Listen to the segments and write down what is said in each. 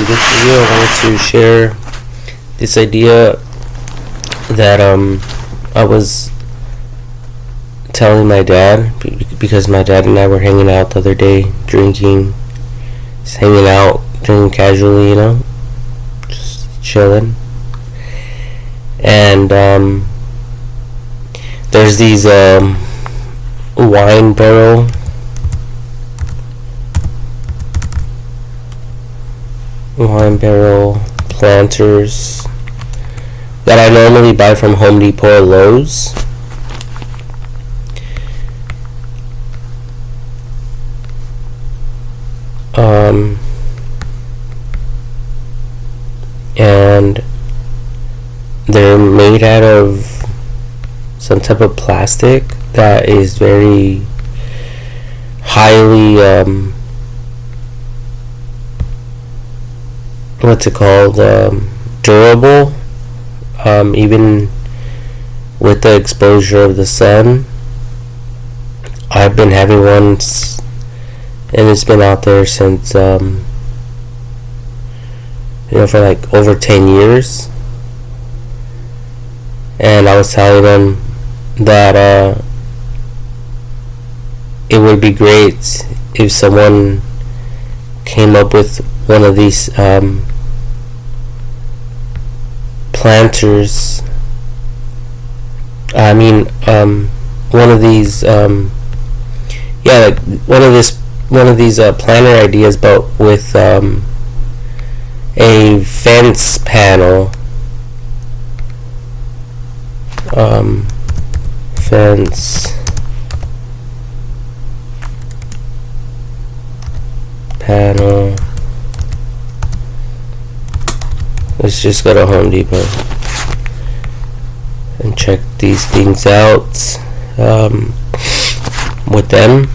this video I wanted to share this idea that I was telling my dad, because my dad and I were hanging out the other day, drinking, just hanging out, drinking casually, just chilling. And there's these wine barrel planters that I normally buy from Home Depot or Lowe's. And they're made out of some type of plastic that is very highly durable, even with the exposure of the sun. I've been having one, and it's been out there since for like over 10 years. And I was telling them that it would be great if someone came up with one of these planters. One of these one of these planter ideas, but with a fence panel. Fence panel. Let's just go to Home Depot and check these things out with them.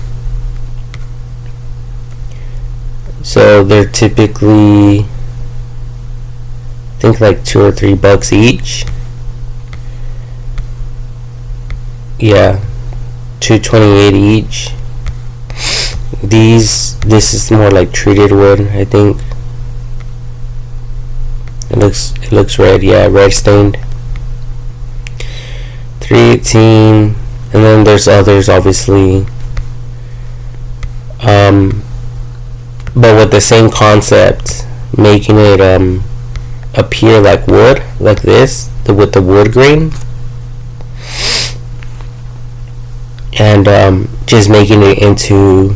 So they're typically, I think, like $2 or $3 each. Yeah, $2.28 each. This is more like treated wood, I think. It looks red, yeah, red stained. $3.18, and then there's others, obviously. But with the same concept, making it appear like wood, like this, with the wood grain, and just making it into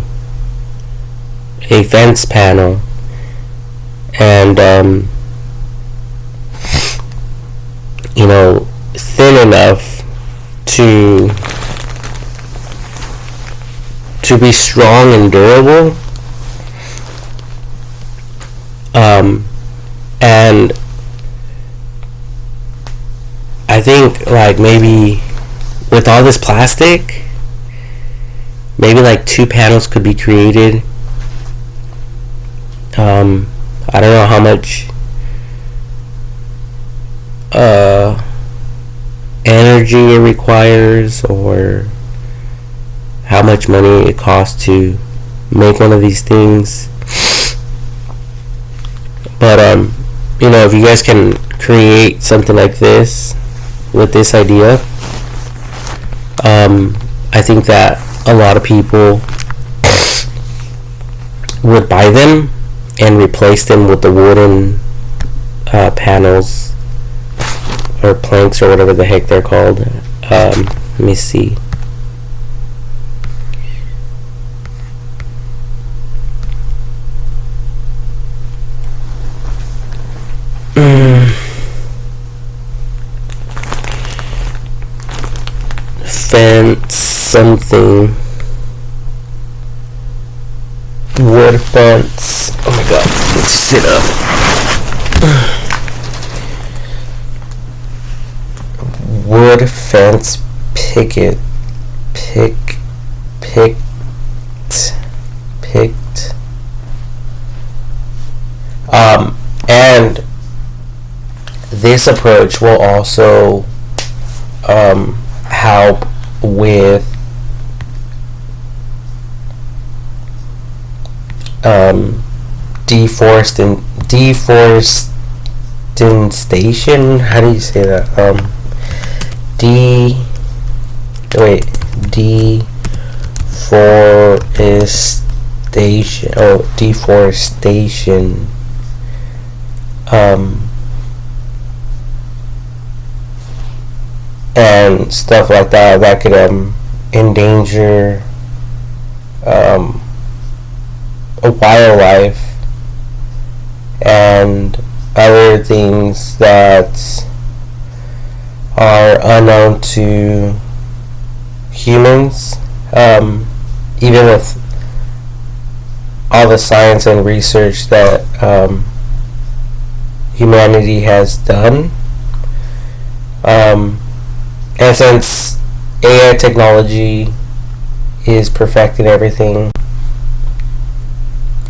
a fence panel, and thin enough to be strong and durable. And I think, like, maybe with all this plastic, maybe like 2 panels could be created. I don't know how much energy it requires, or how much money it costs to make one of these things. But if you guys can create something like this with this idea, I think that a lot of people would buy them and replace them with the wooden panels or planks or whatever the heck they're called. Let me see. Fence something. Wood fence. Oh my god, let's sit up. Wood fence picket. Picked. And this approach will also help with deforestation. How do you say that? Deforestation. Oh, deforestation. And stuff like that could endanger a wildlife and other things that are unknown to humans, even with all the science and research that humanity has done. And since AI technology is perfecting everything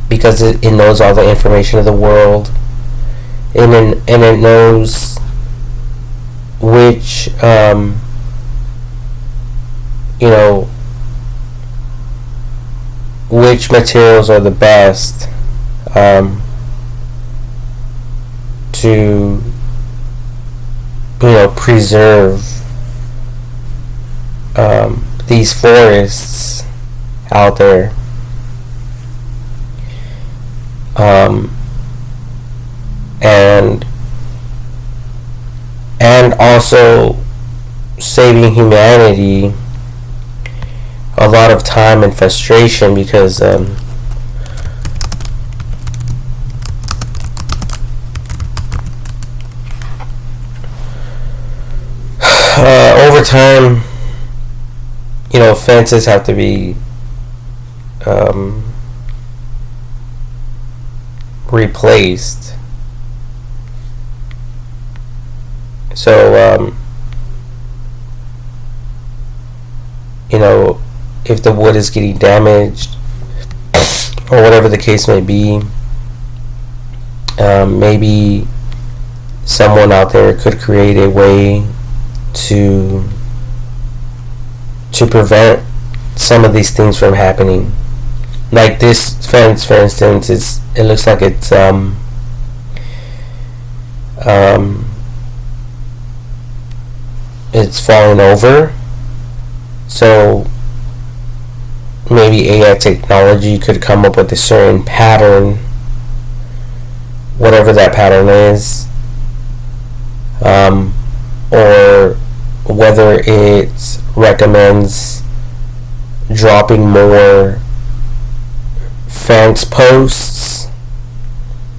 because it knows all the information of the world, and it knows which which materials are the best to preserve these forests out there, and also saving humanity a lot of time and frustration, because over time, fences have to be replaced. So if the wood is getting damaged or whatever the case may be, maybe someone out there could create a way to prevent some of these things from happening. Like this fence, for instance, it looks like it's falling over. So maybe AI technology could come up with a certain pattern, whatever that pattern is, or whether it recommends dropping more fence posts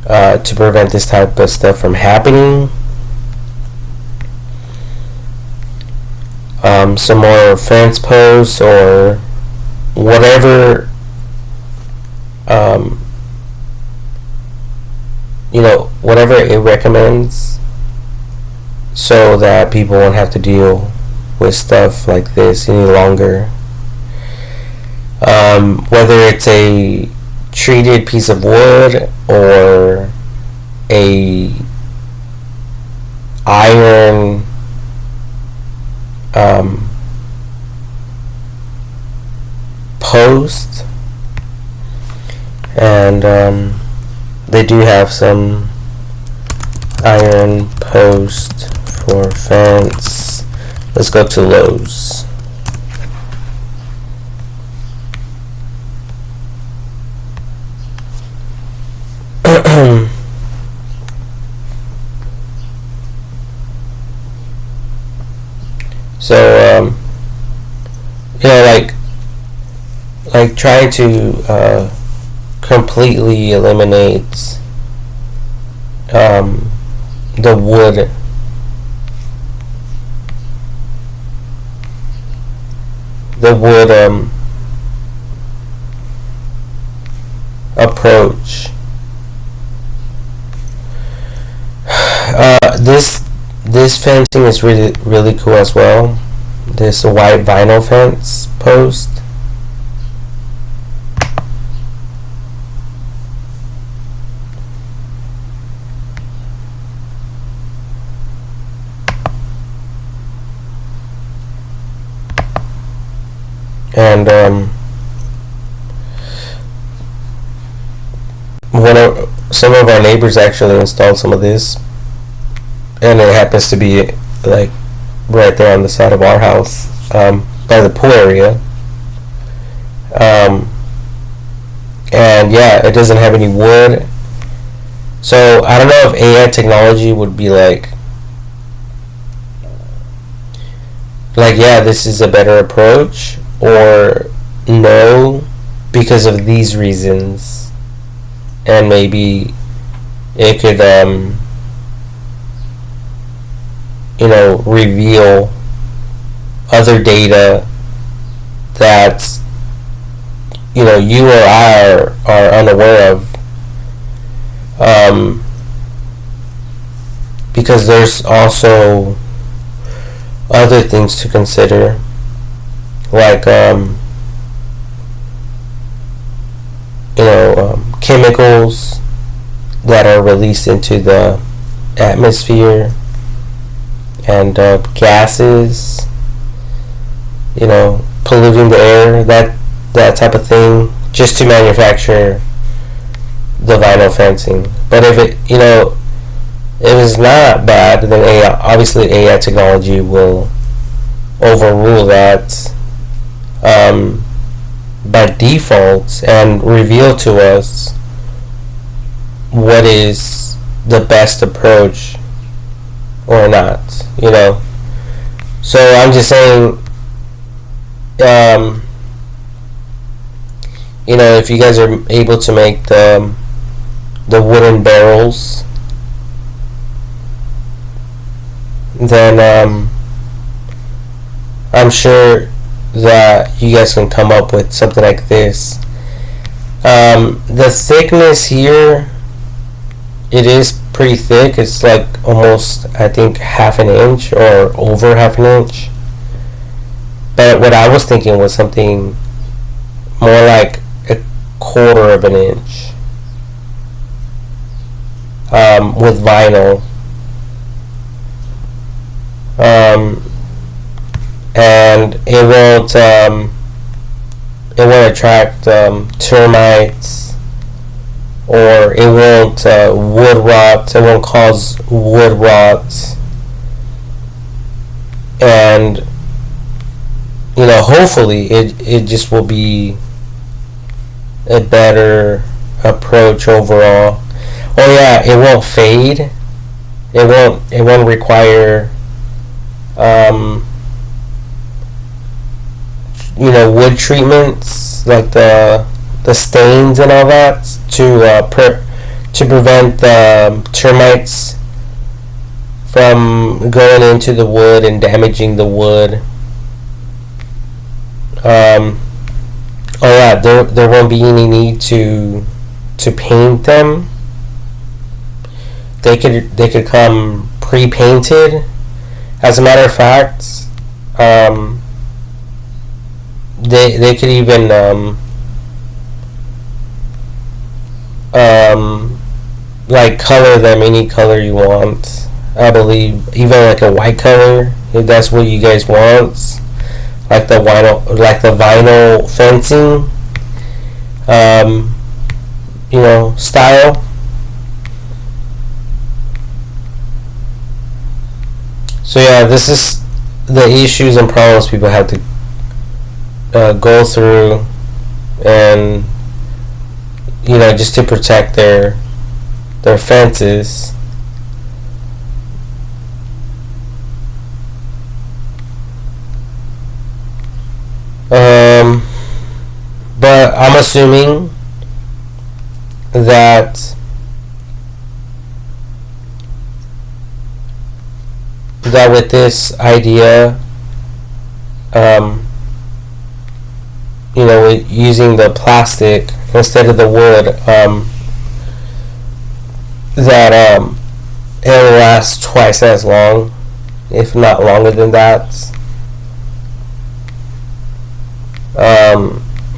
to prevent this type of stuff from happening. Some more fence posts or whatever, whatever it recommends, so that people won't have to deal with stuff like this any longer. Whether it's a treated piece of wood or a iron post, and they do have some iron post for fence. Let's go to Lowe's. So like trying to completely eliminate the wood approach. This fencing is really cool as well. This white vinyl fence post. And some of our neighbors actually installed some of this, and it happens to be like right there on the side of our house, by the pool area. And yeah, it doesn't have any wood. So I don't know if AI technology would be like yeah, this is a better approach, or no, because of these reasons, and maybe it could reveal other data that you or I are unaware of, because there's also other things to consider, like chemicals that are released into the atmosphere, and gases, polluting the air, that type of thing, just to manufacture the vinyl fencing. But if it was not bad, then obviously AI technology will overrule that by default, and reveal to us what is the best approach or not. So I'm just saying, if you guys are able to make the wooden barrels, then I'm sure that you guys can come up with something like this. The thickness here, it is pretty thick. It's like almost, I think, half an inch or over half an inch. But what I was thinking was something more like a quarter of an inch, with vinyl. And it won't attract termites, or it won't wood rot. It won't cause wood rot, and hopefully it just will be a better approach overall. Oh yeah, it won't fade. It won't require wood treatments, like the stains and all that, to prevent the termites from going into the wood and damaging the wood. Oh yeah, there won't be any need to paint them. They could come pre-painted. As a matter of fact, they could even like color them any color you want. I believe even like a white color, if that's what you guys want, like the vinyl fencing, style. So yeah, this is the issues and problems people have to go through, and just to protect their fences. But I'm assuming that with this idea, using the plastic instead of the wood, that it'll last twice as long, if not longer than that.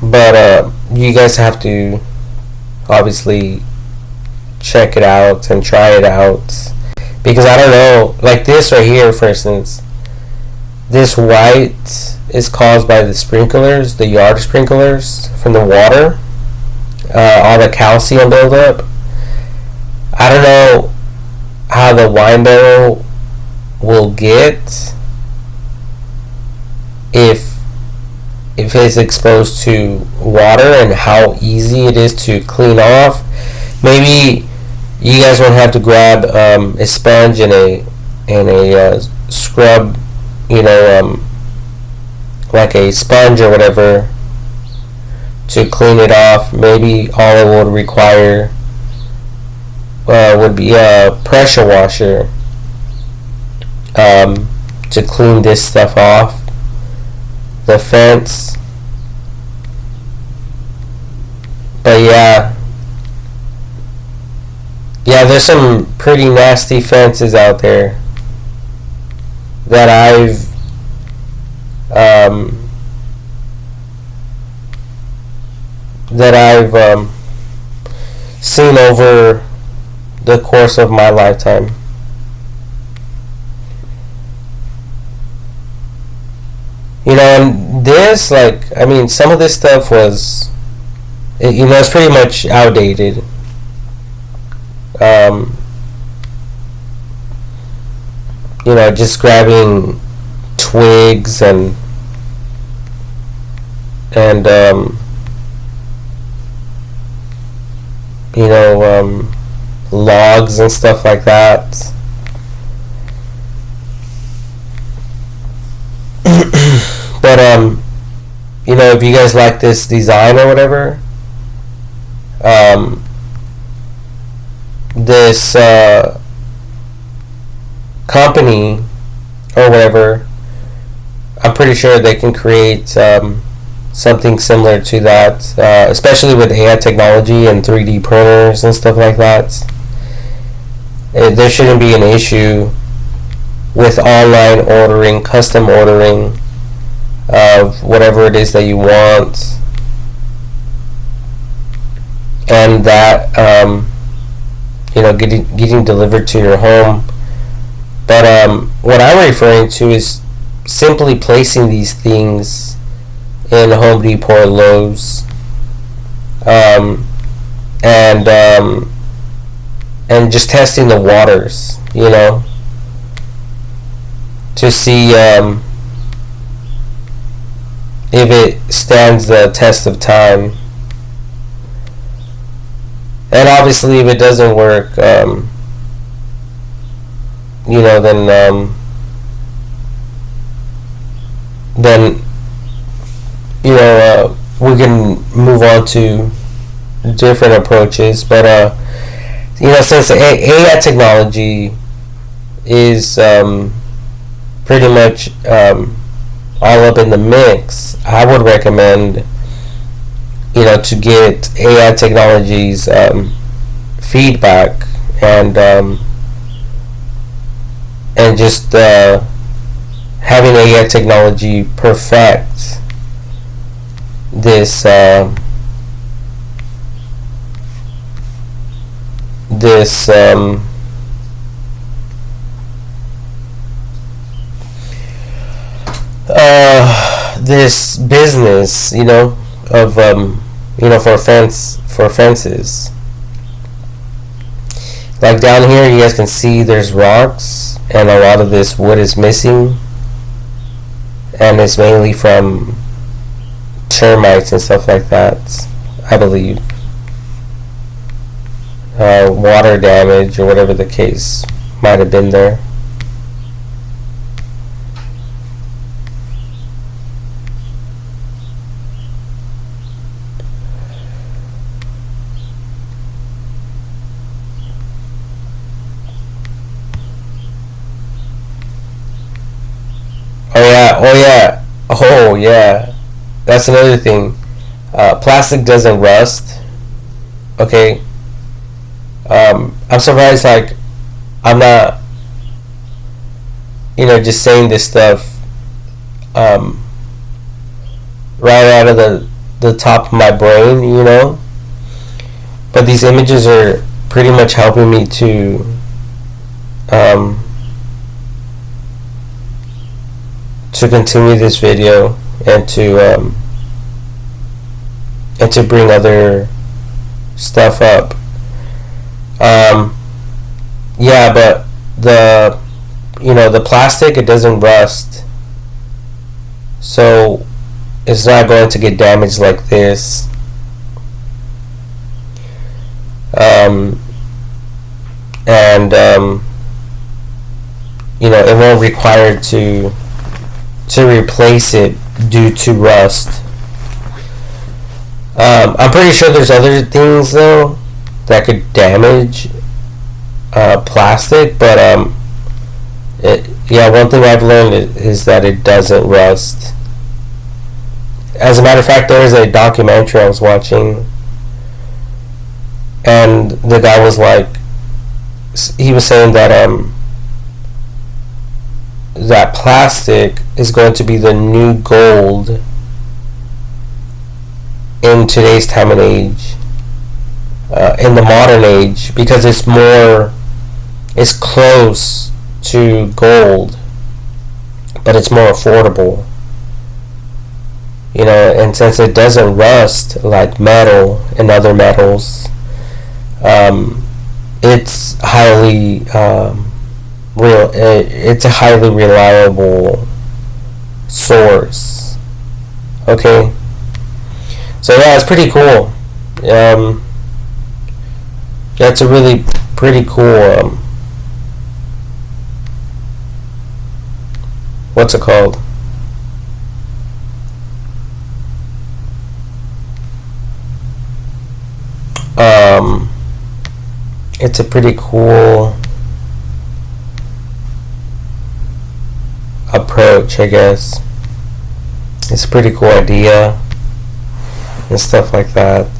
But you guys have to obviously check it out and try it out, because I don't know, like this right here, for instance, this white is caused by the sprinklers, the yard sprinklers from the water, all the calcium buildup. I don't know how the wine barrel will get if it's exposed to water, and how easy it is to clean off. Maybe you guys won't have to grab a sponge and a scrub, like a sponge or whatever, to clean it off. Maybe all it would require would be a pressure washer to clean this stuff off. The fence. But yeah, there's some pretty nasty fences out there that I've seen over the course of my lifetime. And this, some of this stuff was, it's pretty much outdated. Just grabbing twigs and logs and stuff like that. But if you guys like this design or whatever, this company or whatever, I'm pretty sure they can create something similar to that, especially with AI technology and 3D printers and stuff like that. There shouldn't be an issue with online ordering, custom ordering of whatever it is that you want, and that getting delivered to your home. But what I'm referring to is simply placing these things in Home Depot or Lowe's, and just testing the waters, to see if it stands the test of time. And obviously, if it doesn't work, then we can move on to different approaches. But since AI technology is pretty much all up in the mix, I would recommend to get AI technology's feedback and just having AI technology perfect this this business, of for fences. Like down here, you guys can see there's rocks, and a lot of this wood is missing, and it's mainly from termites and stuff like that, I believe. Water damage or whatever the case might have been there. Oh yeah, that's another thing. Plastic doesn't rust. Okay. I'm surprised, I'm not, just saying this stuff right out of the top of my brain, but these images are pretty much helping me to continue this video and to bring other stuff up. Yeah, but the the plastic, it doesn't rust, so it's not going to get damaged like this. Um, and it won't require to replace it due to rust. I'm pretty sure there's other things though that could damage plastic, but one thing I've learned is that it doesn't rust. As a matter of fact, there was a documentary I was watching, and the guy was like, he was saying that that plastic is going to be the new gold in today's time and age, in the modern age, because it's close to gold, but it's more affordable. And since it doesn't rust like metal and other metals, it's highly it's a highly reliable source. Okay, so yeah, it's pretty cool. That's a really pretty cool what's it called? It's a pretty cool approach, I guess. It's a pretty cool idea and stuff like that.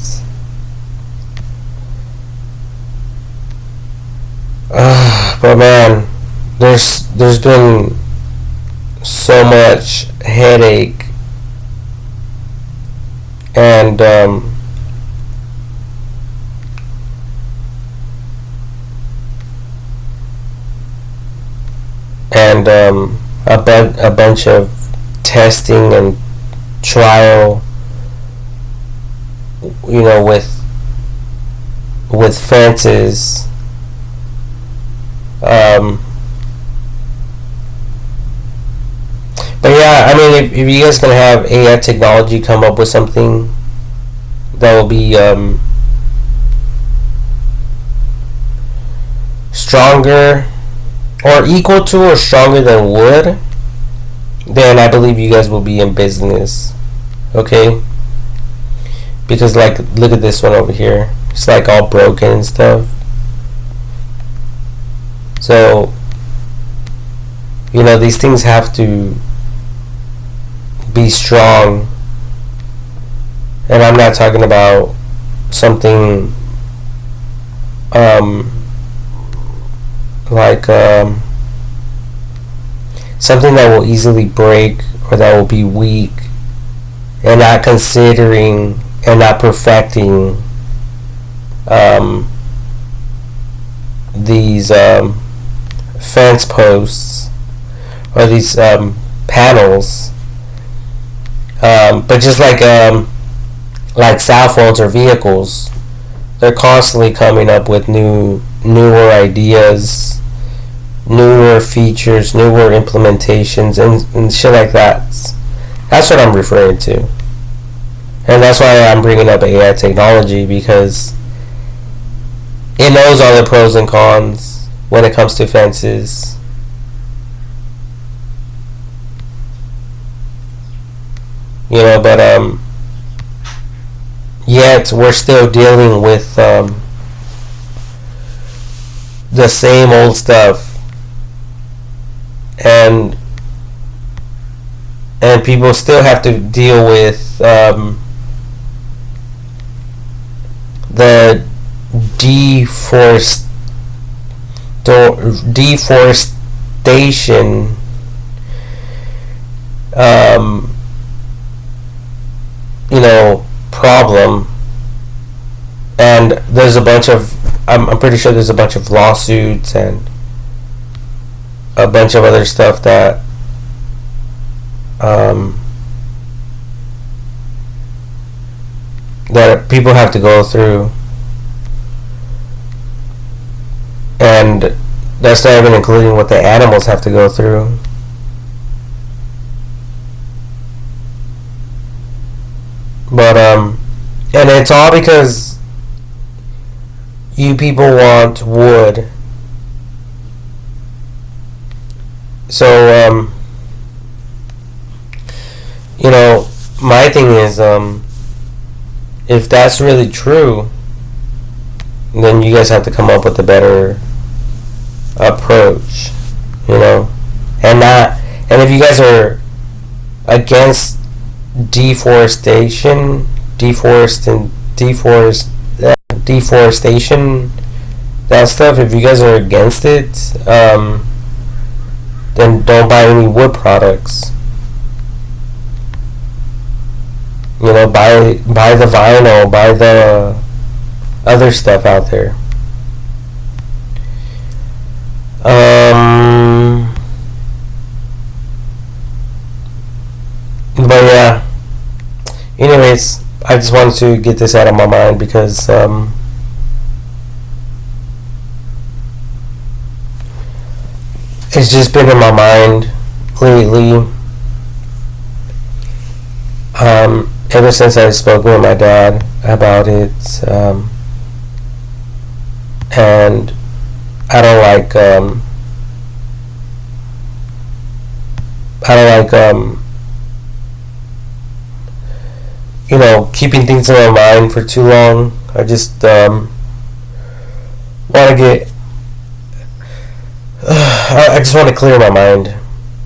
But man, there's been so much headache and a bunch of testing and trial, with fences. But yeah, I mean, if you guys gonna have AI technology come up with something that will be stronger or equal to or stronger than wood, then I believe you guys will be in business. Okay? Because like, look at this one over here. It's like all broken and stuff. So, these things have to be strong. And I'm not talking about something like something that will easily break or that will be weak, and not considering and not perfecting these fence posts or these panels, but just like cell phones or vehicles, they're constantly coming up with newer ideas, newer features, newer implementations, and shit like that. That's what I'm referring to. And that's why I'm bringing up AI technology, because it knows all the pros and cons when it comes to fences. But yet we're still dealing with the same old stuff, and people still have to deal with the deforestation problem. And there's a bunch of I'm pretty sure there's a bunch of lawsuits and a bunch of other stuff that that people have to go through, and That's not even including what the animals have to go through. But and it's all because you people want wood. So you know, my thing is if that's really true, then you guys have to come up with a better approach, you know, and if you guys are against deforestation, that stuff, if you guys are against it, then don't buy any wood products. You know, buy the vinyl, buy the other stuff out there. But yeah. Anyways, I just wanted to get this out of my mind because it's just been in my mind lately. Ever since I spoke with my dad about it, and I don't like you know, keeping things in my mind for too long. I just want to get I just want to clear my mind.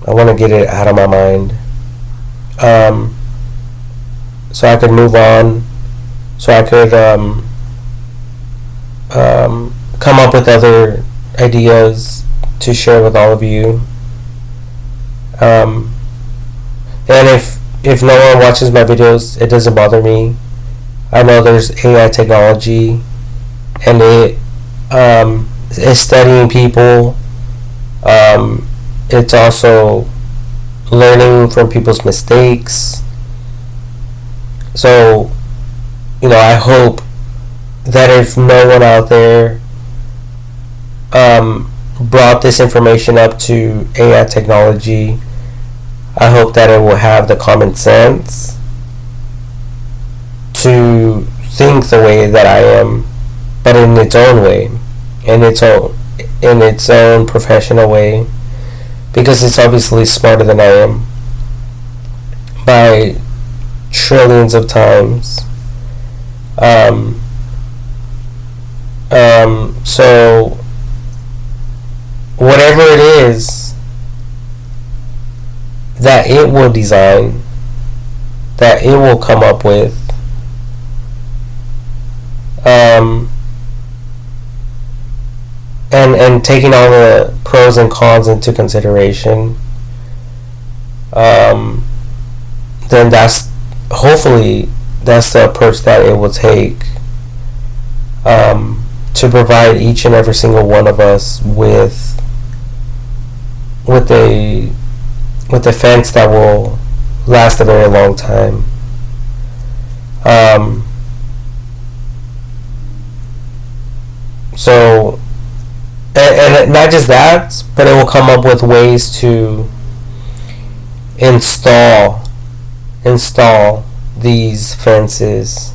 I want to get it out of my mind, so I could move on, so I could come up with other ideas to share with all of you. And if no one watches my videos, it doesn't bother me. I know there's AI technology, and it is studying people. It's also learning from people's mistakes. So, you know, I hope that if no one out there brought this information up to AI technology, I hope that it will have the common sense to think the way that I am, but in its own way, in its own professional way, because it's obviously smarter than I am by trillions of times. So whatever it is that it will design, that it will come up with, and taking all the pros and cons into consideration, then hopefully that's the approach that it will take, to provide each and every single one of us with a fence that will last a very long time. So, and not just that, but it will come up with ways to install these fences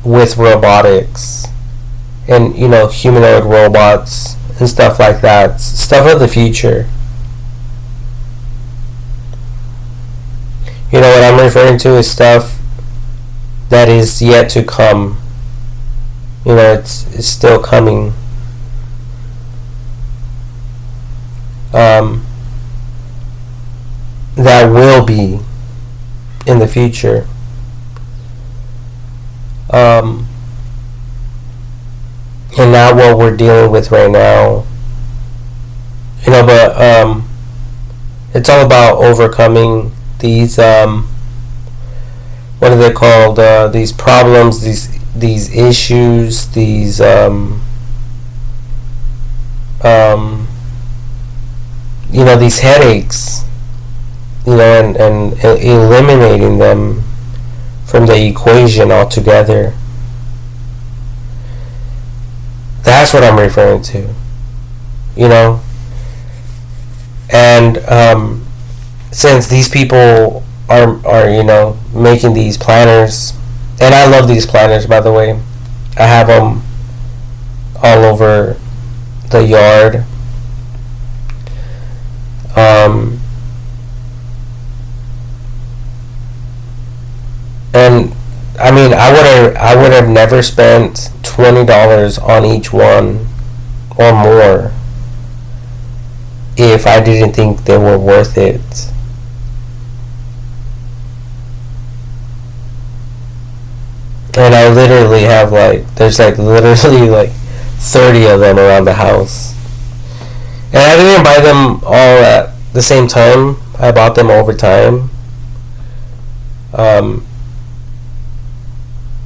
with robotics and, you know, humanoid robots and stuff like that. Stuff of the future. You know, what I'm referring to is stuff that is yet to come. You know, it's still coming. That will be in the future. And not what we're dealing with right now. You know, but it's all about overcoming these what are they called? These problems, these issues, these you know, these headaches, you know, and eliminating them from the equation altogether. That's what I'm referring to. You know, and since these people are making these planners, and I love these planners, by the way. I have them all over the yard. And I mean, I would have never spent $20 on each one or more if I didn't think they were worth it. And I literally have there's literally 30 of them around the house. And I didn't buy them all at the same time. I bought them over time.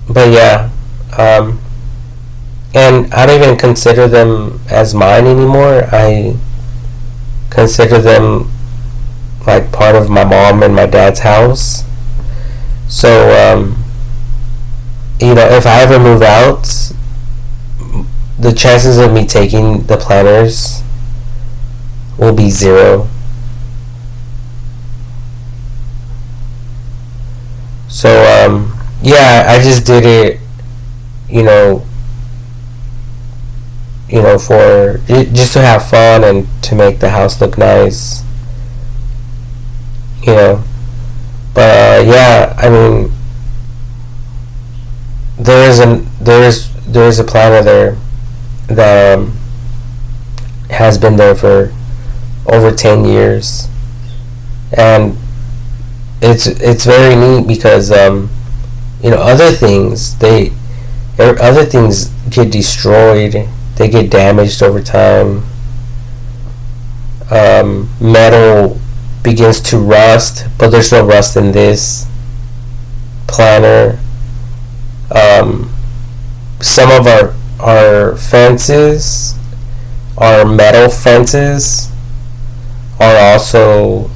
But yeah. And I don't even consider them as mine anymore. I consider them like part of my mom and my dad's house. So, if I ever move out, the chances of me taking the planners will be 0. So, yeah, I just did it, for just to have fun and to make the house look nice, But yeah, I mean, there is a planner there that has been there for over 10 years, and it's very neat because other things get destroyed, they get damaged over time. Metal begins to rust, but there's no rust in this planner. Some of our fences, our metal fences, are also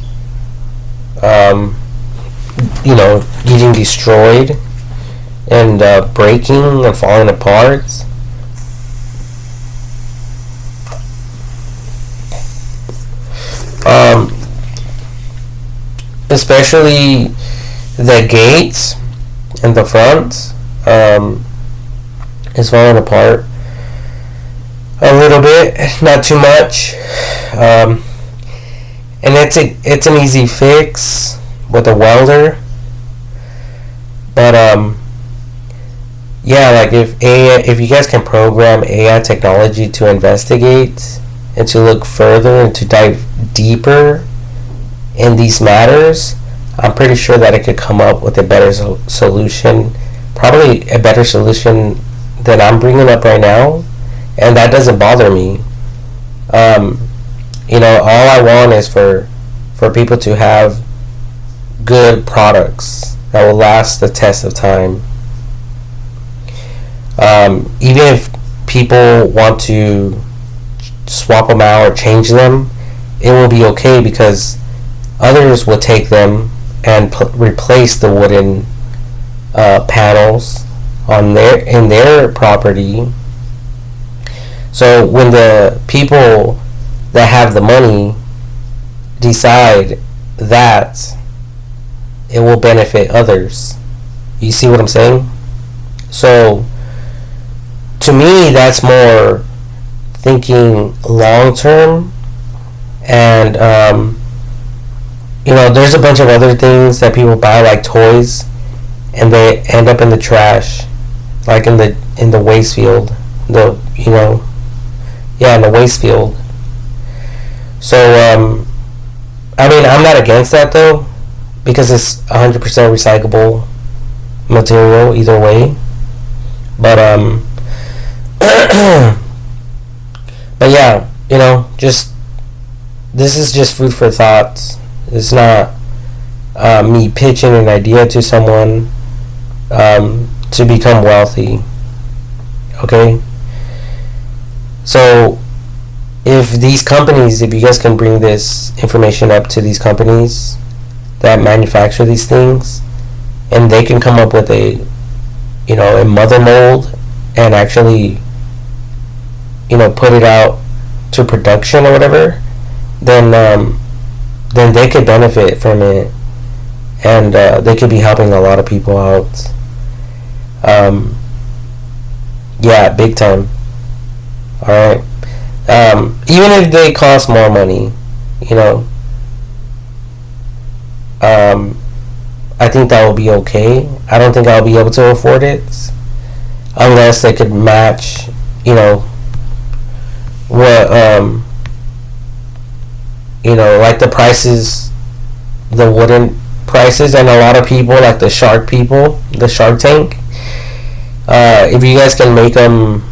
getting destroyed and breaking and falling apart. Especially the gate in the front is falling apart a little bit, not too much, and it's an easy fix with a welder. But yeah, like if you guys can program AI technology to investigate and to look further and to dive deeper in these matters, I'm pretty sure that it could come up with a better solution, probably a better solution than I'm bringing up right now, and that doesn't bother me. All I want is for people to have good products that will last the test of time. Even if people want to swap them out or change them, it will be okay because others will take them and replace the wooden panels in their property. So when the people that have the money decide that, it will benefit others. You see what I'm saying? So to me, that's more thinking long term. And there's a bunch of other things that people buy, like toys, and they end up in the trash, like in the waste field. In the waste field. So I mean, I'm not against that though, because it's 100% recyclable material either way. But but yeah, just this is just food for thought. It's not me pitching an idea to someone to become wealthy. Okay? So if you guys can bring this information up to these companies that manufacture these things, and they can come up with a mother mold and actually put it out to production or whatever, then they could benefit from it, and they could be helping a lot of people out. Yeah, big time. All right. Even if they cost more money, you know, I think that will be okay. I don't think I'll be able to afford it unless they could match, what, like the prices, the wooden prices, and a lot of people, like the Shark Tank, if you guys can make them,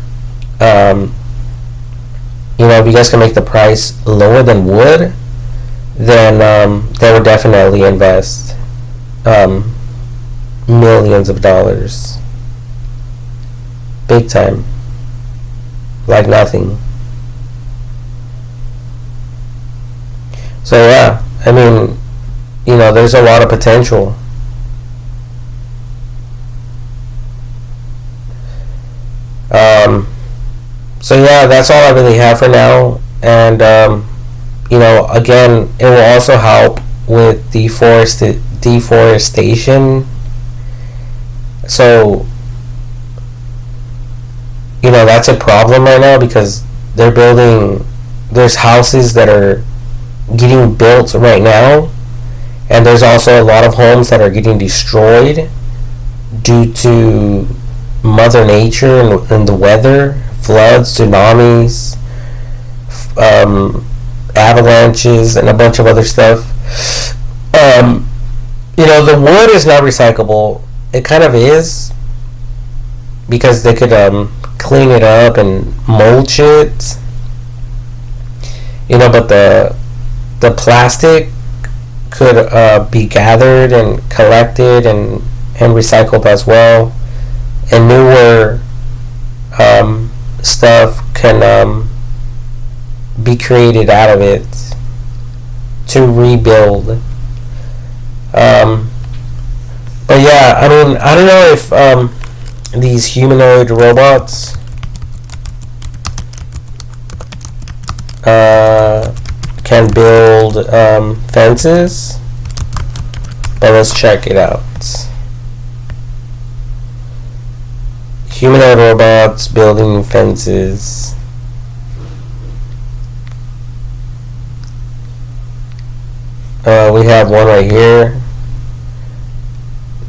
if you guys can make the price lower than wood, then they would definitely invest millions of dollars, big time, like nothing. So yeah, I mean, there's a lot of potential. So yeah, that's all I really have for now. And again, it will also help with deforestation. So that's a problem right now, because there's houses that are getting built right now, and there's also a lot of homes that are getting destroyed due to Mother Nature and the weather, floods, tsunamis, avalanches, and a bunch of other stuff. The wood is not recyclable. It kind of is, because they could clean it up and mulch it. But the plastic could be gathered and collected and recycled as well, and newer stuff can be created out of it to rebuild. But yeah, I mean, I don't know if these humanoid robots can build fences, but let's check it out. Humanoid robots building fences. We have one right here.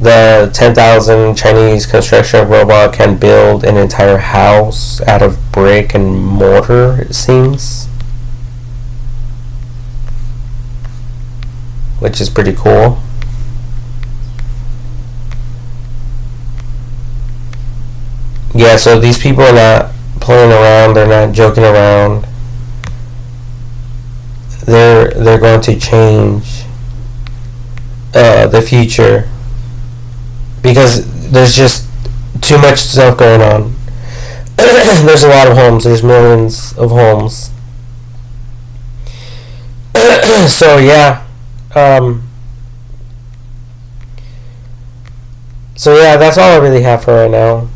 The 10,000 Chinese construction robot can build an entire house out of brick and mortar, it seems. Which is pretty cool. Yeah, so these people are not playing around, they're not joking around. They're going to change the future, because there's just too much stuff going on. There's a lot of homes. There's millions of homes. So yeah. So yeah, that's all I really have for right now.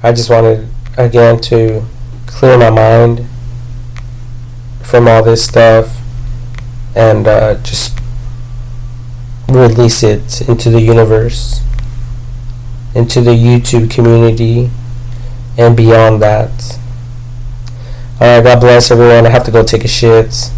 I just wanted, again, to clear my mind from all this stuff, and just release it into the universe, into the YouTube community, and beyond that. Alright, God bless everyone. I have to go take a shit.